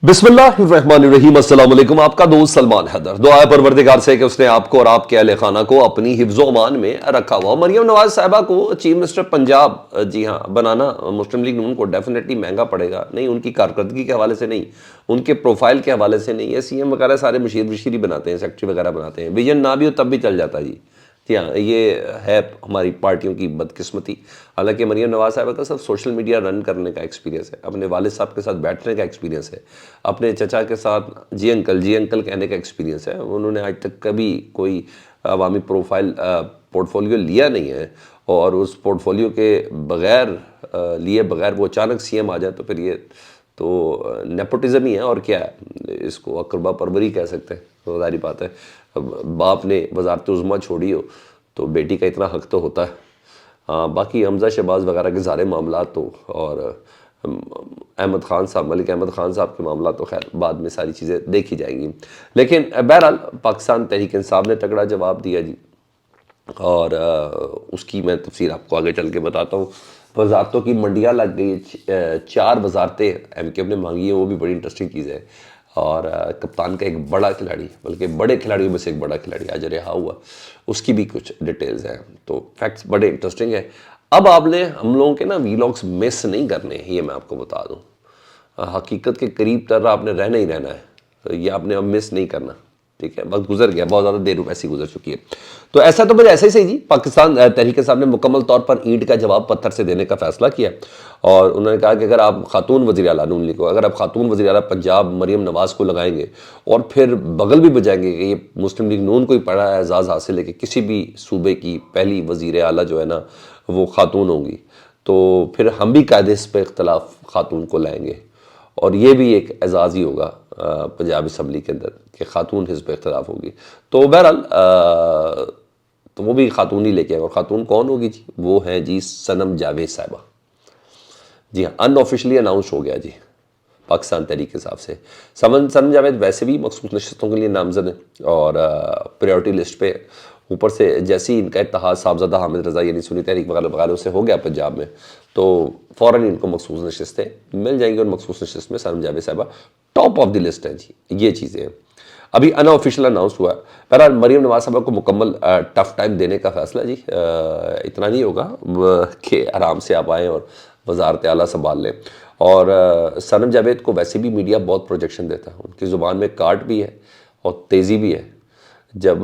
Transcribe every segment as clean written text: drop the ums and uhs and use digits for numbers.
बिस्मिल्लाहिर्रहमानिर्रहीम। अस्सलाम वालेकुम। आपका दोस्त सलमान हैदर। दुआ है परवरदिगार से कि उसने आपको और आपके अहले खाना को अपनी हिफ्ज़ो अमान में रखा हुआ। मरियम नवाज साहिबा को चीफ मिनिस्टर पंजाब जी हाँ बनाना मुस्लिम लीग नून को डेफिनेटली महंगा पड़ेगा। नहीं उनकी कारकर्दगी के हवाले से, नहीं उनके प्रोफाइल के हवाले से, नहीं। ये सीएम वगैरह सारे मशीर वशीर बनाते हैं, सेक्रेटरी वगैरह बनाते हैं। विजन ना भी हो तब भी चल जाता है जी। जी हाँ, ये है हमारी पार्टियों की बदकिस्मती। हालांकि मरियम नवाज साहिबा का सिर्फ सोशल मीडिया रन करने का एक्सपीरियंस है, अपने वालिद साहब के साथ बैठने का एक्सपीरियंस है, अपने चचा के साथ जी अंकल कहने का एक्सपीरियंस है। उन्होंने आज तक कभी कोई अवामी प्रोफाइल पोर्टफोलियो लिया नहीं है, और उस पोर्टफोलियो के बगैर लिए बगैर वो अचानक सीएम आ जाए तो फिर ये तो नेपोटिज्म ही है। और क्या है, इसको अकरबा परवरी कह सकते हैं। तो ज़ाहिर बात है, बाप ने वजारत उज़्मा छोड़ी हो तो बेटी का इतना हक तो होता है। हाँ, बाकी हमजा शहबाज वगैरह के सारे मामला तो, और अहमद ख़ान साहब, मलिक अहमद ख़ान साहब के मामला तो खैर बाद में सारी चीज़ें देखी जाएंगी। लेकिन बहरहाल पाकिस्तान तहरीक इंसाफ ने तगड़ा जवाब दिया जी, और उसकी मैं तफसीर आपको आगे चल के बताता हूँ। वजारतों की मंडियाँ लग गई, 4 वजारतें MKF ने मांगी हैं, वो भी बड़ी इंटरेस्टिंग चीज़ है। और कप्तान का एक बड़ा खिलाड़ी, बल्कि बड़े खिलाड़ियों में से एक बड़ा खिलाड़ी आज रिहा हुआ, उसकी भी कुछ डिटेल्स हैं। तो फैक्ट्स बड़े इंटरेस्टिंग है। अब आपने हम लोगों के ना वीलॉग्स मिस नहीं करने हैं, ये मैं आपको बता दूँ। हकीकत के करीब तरह आपने रहना ही रहना है, तो ये आपने अब मिस नहीं करना। ठीक है, वक्त गुजर गया, बहुत ज़्यादा देर ऐसी गुजर चुकी है। तो ऐसा तो बस ऐसे ही सही जी। पाकिस्तान तहरीक साहब ने मुकम्मल तौर पर ईंट का जवाब पत्थर से देने का फैसला किया, और उन्होंने कहा कि अगर आप खातून वज़ीर आला नून लीग को, अगर आप खातून वज़ीर आला पंजाब मरियम नवाज़ को लगाएंगे और फिर बगल भी बजाएंगे कि ये मुस्लिम लीग नून को ही पड़ा है एजाज़ हासिल है कि किसी भी सूबे की पहली वज़ीर आला जो है ना वो खातून होंगी, तो फिर हम भी कायदे इस पर इख्तलाफ खातून को लाएंगे, और ये भी एक एजाज़ ही होगा पंजाब असम्बली के अंदर कि खातून हिज़्ब इख्तिलाफ होगी। तो बहरहाल तो वो भी खातून ही लेके आएंगे। और खातून कौन होगी जी? वो हैं जी सनम जावेद साहिबा। जी हाँ, अनऑफिशियली अनाउंस हो गया जी पाकिस्तान तहरीक के हिसाब से। सनम जावेद वैसे भी मखसूस नशस्तों के लिए नामजद हैं और प्रायोरिटी लिस्ट पे। ऊपर से जैसे ही इनका इत्तेहाद साहबजादा हामिद रज़ा यानी सुन्नी तहरीक वगैरह वगैरह से हो गया पंजाब में, तो फ़ौरन इनको मखसूस नशस्तें मिल जाएंगी, और मखसूस नशस्त में सनम जावेद साहिबा टॉप ऑफ द लिस्ट हैं जी। ये चीज़ें हैं, अभी अनऑफिशियल अनाउंस हुआ है। बहरहाल मरियम नवाज साहबा को मुकम्मल टफ टाइम देने का फैसला जी। इतना नहीं होगा कि आराम से आप आएँ और वजारत आला संभाल लें। और सनम जावेद को वैसे भी मीडिया बहुत प्रोजेक्शन देता है, उनकी ज़ुबान में काट भी है और तेज़ी भी है। जब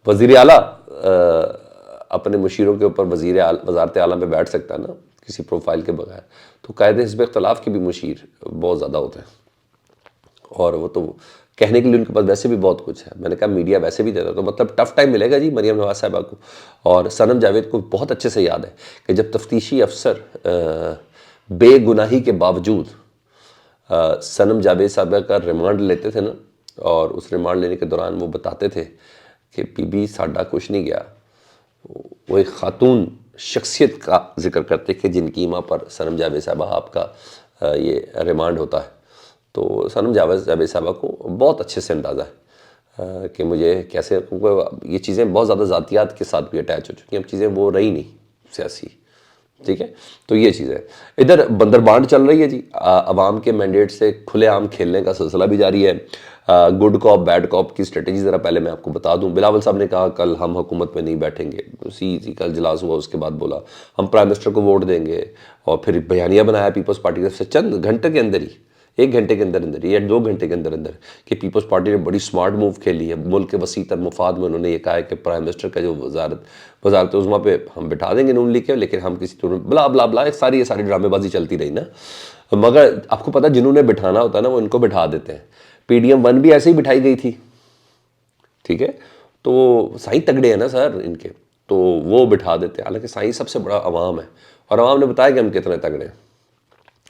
वज़ीर आला अपने मुशीरों के ऊपर वजारत आला में बैठ सकता है ना किसी प्रोफाइल के बगैर, तो कायदे हिज़्ब इख्तिलाफ के भी मुशीर बहुत ज़्यादा होते हैं, और वो तो कहने के लिए उनके पास वैसे भी बहुत कुछ है। मैंने कहा मीडिया वैसे भी देता, तो मतलब टफ टाइम मिलेगा जी मरियम नवाज साहिबा को। और सनम जावेद को बहुत अच्छे से याद है कि जब तफ्तीशी अफसर बेगुनाही के बावजूद सनम जावेद साहिबा का रिमांड लेते थे ना, और उस रिमांड लेने के दौरान वो बताते थे कि बीबी साडा कुछ नहीं गया, वो एक खातून शख्सियत का जिक्र करते कि जिनकी माँ पर सनम जावेद साहिबा आपका ये रिमांड होता है। तो सनम जावेद साहिबा को बहुत अच्छे से अंदाज़ा है कि मुझे कैसे, ये चीज़ें बहुत ज़्यादा ज़ातियात के साथ भी अटैच हो चुकी हैं, अब चीज़ें वो रही नहीं सियासी। ठीक है, तो ये चीज़ है। इधर बंदरबांट चल रही है जी, अवाम के मैंडेट से खुलेआम खेलने का सिलसिला भी जारी है। गुड कॉप बैड कॉप की स्ट्रेटजी ज़रा पहले मैं आपको बता दूं। बिलावल साहब ने कहा कल हम हुकूमत में नहीं बैठेंगे, उसी कल इजलास हुआ, उसके बाद बोला हम प्राइम मिनिस्टर को वोट देंगे, और फिर बयानिया बनाया पीपल्स पार्टी से चंद घंटे के अंदर ही, 1 घंटे के अंदर अंदर या 2 घंटे के अंदर अंदर, कि पीपल्स पार्टी ने बड़ी स्मार्ट मूव खेली है। मुल्क के वसी तर मुफाद में उन्होंने ये कहा है कि प्राइम मिनिस्टर का जो वजारत उज़्मा पे हम बिठा देंगे नून लीग के, लेकिन हम किसी बला बला बला ये सारी ड्रामेबाजी चलती रही ना। मगर आपको पता जिन्होंने बिठाना होता है ना वो इनको बिठा देते हैं। PDM 1 भी ऐसे ही बिठाई गई थी। ठीक है, तो साईं तगड़े हैं ना सर इनके, तो वो बिठा देते हैं। हालांकि साईं सबसे बड़ा अवाम है, और अवाम ने बताया कि हम कितने तगड़े हैं।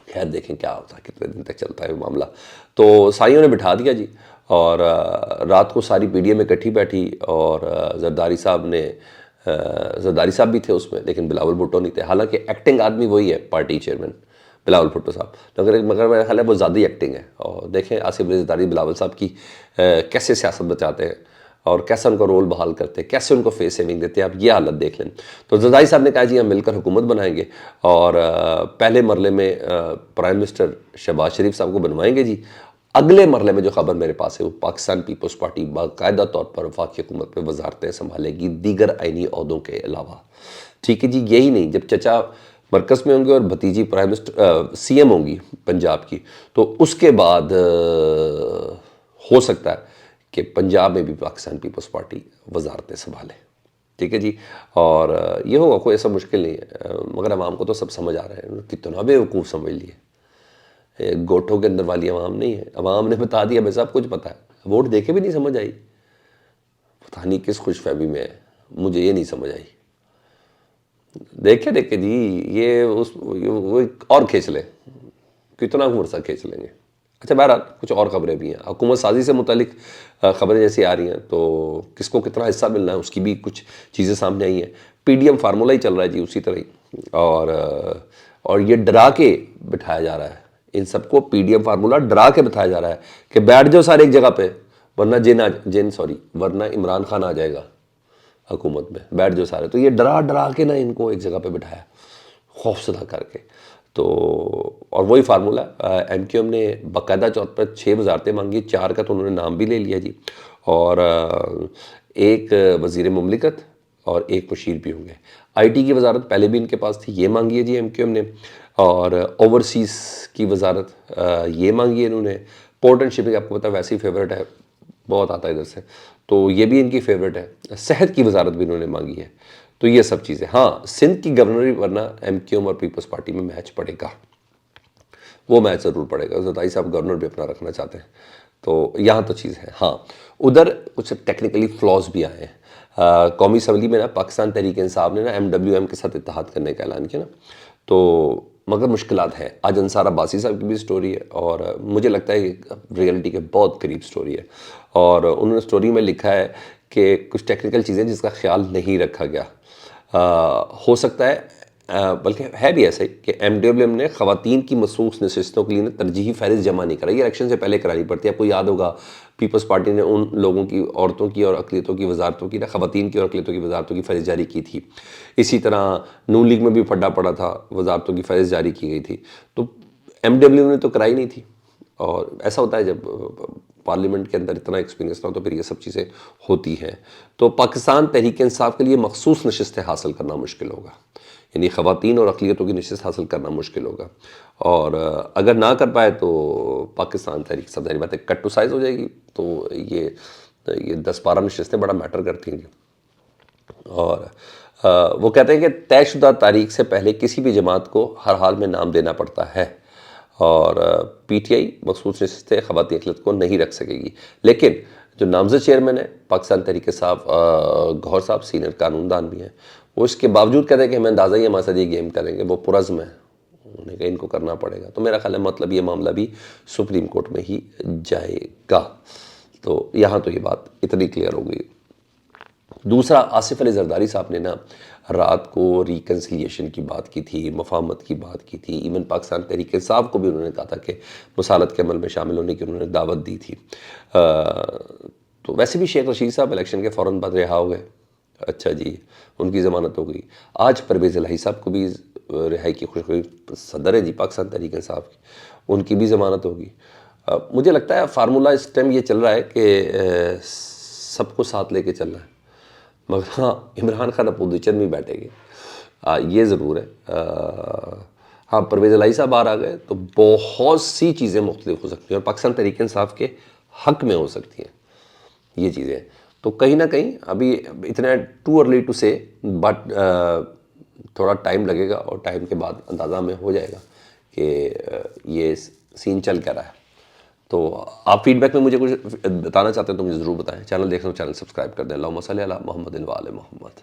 खैर देखें क्या होता है, कितने दिन तक चलता है वो मामला। तो साइयों ने बिठा दिया जी, और रात को सारी PDM इकट्ठी बैठी, और जरदारी साहब भी थे उसमें, लेकिन बिलावल भुट्टो नहीं थे। हालांकि एक्टिंग आदमी वही है पार्टी चेयरमैन बिलावल भुट्टो साहब, मगर मेरा ख्याल है वो ज़्यादा ही एक्टिंग है। और देखें आसिफ जरदारी बिलावल साहब की कैसे सियासत बचाते हैं। اور کیسا ان کا رول بحال کرتے ہیں، کیسے ان کو فیس سیونگ دیتے ہیں، آپ یہ حالت دیکھ لیں۔ تو زرداری صاحب نے کہا جی ہم مل کر حکومت بنائیں گے، اور پہلے مرحلے میں پرائم منسٹر شہباز شریف صاحب کو بنوائیں گے جی، اگلے مرحلے میں جو خبر میرے پاس ہے وہ پاکستان پیپلز پارٹی باقاعدہ طور پر وفاقی حکومت میں وزارتیں سنبھالے گی دیگر آئینی عہدوں کے علاوہ، ٹھیک ہے جی۔ یہی نہیں، جب چچا مرکز میں ہوں گے اور بھتیجی پرائم منسٹر سی ایم ہوں گی پنجاب کی، تو اس کے بعد ہو سکتا ہے کہ پنجاب میں بھی پاکستان پیپلز پارٹی وزارتیں سنبھالے، ٹھیک ہے جی۔ اور یہ ہوگا، کوئی ایسا مشکل نہیں ہے، مگر عوام کو تو سب سمجھ آ رہا ہے، کتنا بیوقوف سمجھ لیے، گوٹھوں کے اندر والی عوام نہیں ہے، عوام نے بتا دیا ہمیں سب کچھ پتا ہے، ووٹ دیکھے بھی نہیں سمجھ آئی، پتہ نہیں کس خوش فہمی میں ہے، مجھے یہ نہیں سمجھ آئی۔ دیکھے جی، یہ وہ اور کھینچ لیں، کتنا عرصہ کھینچ لیں گے۔ اچھا بہرحال کچھ اور خبریں بھی ہیں، حکومت سازی سے متعلق خبریں جیسی آ رہی ہیں، تو کس کو کتنا حصہ ملنا ہے اس کی بھی کچھ چیزیں سامنے آئی ہیں۔ پی ڈی ایم فارمولہ ہی چل رہا ہے جی اسی طرح ہی، اور یہ ڈرا کے بٹھایا جا رہا ہے ان سب کو، پی ڈی ایم فارمولہ ڈرا کے بتایا جا رہا ہے کہ بیٹھ جاؤ سارے ایک جگہ پہ، ورنہ عمران خان آ جائے گا حکومت میں، بیٹھ جاؤ سارے۔ تو یہ ڈرا کے نا ان کو ایک جگہ پہ بٹھایا، خوف زدہ کر کے۔ تو اور وہی فارمولہ ایم کیو ایم نے باقاعدہ طور پر 6 وزارتیں مانگی، 4 کا تو انہوں نے نام بھی لے لیا جی، اور 1 وزیر مملکت اور 1 مشیر بھی ہوں گے۔ آئی ٹی کی وزارت پہلے بھی ان کے پاس تھی، یہ مانگی ہے جی ایم کیو ایم نے، اور اوورسیز کی وزارت یہ مانگی ہے انہوں نے۔ پورٹ اینڈ شپنگ آپ کو پتہ ویسے ہی فیورٹ ہے، بہت آتا ہے ادھر سے، تو یہ بھی ان کی فیورٹ ہے۔ صحت کی وزارت بھی انہوں نے مانگی ہے۔ تو یہ سب چیزیں، ہاں سندھ کی گورنری ورنہ ایم کیو ایم اور پیپلز پارٹی میں میچ پڑے گا، وہ میچ ضرور پڑے گا۔ زرداری صاحب گورنر بھی اپنا رکھنا چاہتے ہیں، تو یہاں تو چیز ہے۔ ہاں ادھر کچھ ٹیکنیکلی فلاز بھی آئے ہیں۔ قومی اسمبلی میں نا پاکستان تحریک انصاف نے نا ایم ڈبلیو ایم کے ساتھ اتحاد کرنے کا اعلان کیا نا، تو مگر مشکلات ہیں۔ آج انصار عباسی صاحب کی بھی سٹوری ہے، اور مجھے لگتا ہے کہ ریئلٹی کے بہت قریب سٹوری ہے، اور انہوں نے سٹوری میں لکھا ہے کہ کچھ ٹیکنیکل چیزیں جس کا خیال نہیں رکھا گیا، ہو سکتا ہے، بلکہ ہے بھی ایسا ہی کہ ایم ڈبلیو ایم نے خواتین کی مخصوص نشستوں کے لیے ترجیحی فہرست جمع نہیں کرائی، یہ الیکشن سے پہلے کرانی پڑتی ہے۔ آپ کو یاد ہوگا پیپلز پارٹی نے ان لوگوں کی، عورتوں کی اور اقلیتوں کی وزارتوں کی نا، خواتین کی اور اقلیتوں کی وزارتوں کی فہرست جاری کی تھی۔ اسی طرح نون لیگ میں بھی پھڈا پڑا تھا، وزارتوں کی فہرست جاری کی گئی تھی، تو ایم ڈبلیو نے تو کرائی نہیں تھی۔ اور ایسا ہوتا ہے جب پارلیمنٹ کے اندر اتنا ایکسپیرینس نہ ہو تو پھر یہ سب چیزیں ہوتی ہیں۔ تو پاکستان تحریک انصاف کے لیے مخصوص نشستیں حاصل کرنا مشکل ہوگا، یعنی خواتین اور اقلیتوں کی نشست حاصل کرنا مشکل ہوگا، اور اگر نہ کر پائے تو پاکستان تحریک سب ظاہر بات ہے کٹ ٹو سائز ہو جائے گی۔ تو یہ 10-12 نشستیں بڑا میٹر کرتی ہیں جی۔ اور وہ کہتے ہیں کہ طے شدہ تاریخ سے پہلے کسی بھی جماعت کو ہر حال میں نام دینا پڑتا ہے، اور پی ٹی آئی مخصوص نشستیں خواتین اقلیت کو نہیں رکھ سکے گی، لیکن جو نامزد چیئرمین ہے پاکستان تحریک انصاف گوہر صاحب سینئر قانون دان بھی ہیں، وہ اس کے باوجود کہتے ہیں کہ ہمیں اندازہ ہی ہمارے ساتھ یہ گیم کریں گے، وہ پرعزم ہے، انہوں نے کہا ان کو کرنا پڑے گا۔ تو میرا خیال ہے مطلب یہ معاملہ بھی سپریم کورٹ میں ہی جائے گا۔ تو یہاں تو یہ بات اتنی کلیئر ہو گئی۔ دوسرا، آصف علی زرداری صاحب نے نا رات کو ریکنسیلیشن کی بات کی تھی، مفاہمت کی بات کی تھی، ایون پاکستان تحریک انصاف کو بھی انہوں نے کہا تھا کہ مصالحت کے عمل میں شامل ہونے کی انہوں نے دعوت دی تھی۔ تو ویسے بھی شیخ رشید صاحب الیکشن کے فوراً بعد رہا ہو گئے، اچھا جی، ان کی ضمانت ہو گئی۔ آج پرویز الہی صاحب کو بھی رہائی کی خوشخبری، صدر ہے جی پاکستان تحریک انصاف کی، ان کی بھی ضمانت ہوگی۔ مجھے لگتا ہے فارمولہ اس ٹائم یہ چل رہا ہے کہ سب کو ساتھ لے کے چلنا ہے، مگر ہاں عمران خان اپوزیشن میں بیٹھے گے، یہ ضرور ہے۔ ہاں پرویز الہی صاحب باہر آ گئے تو بہت سی چیزیں مختلف ہو سکتی ہیں، اور پاکستان تحریک انصاف کے حق میں ہو سکتی ہیں یہ چیزیں۔ تو کہیں نہ کہیں ابھی اتنا ٹو ارلی ٹو سے، بٹ تھوڑا ٹائم لگے گا، اور ٹائم کے بعد اندازہ ہمیں ہو جائے گا کہ یہ سین چل کیا رہا ہے۔ تو آپ فیڈ بیک میں مجھے کچھ بتانا چاہتے ہیں تو مجھے ضرور بتائیں۔ چینل دیکھ رہے ہو چینل سبسکرائب کر دیں۔ اللہم صلی علی محمد و آل محمد۔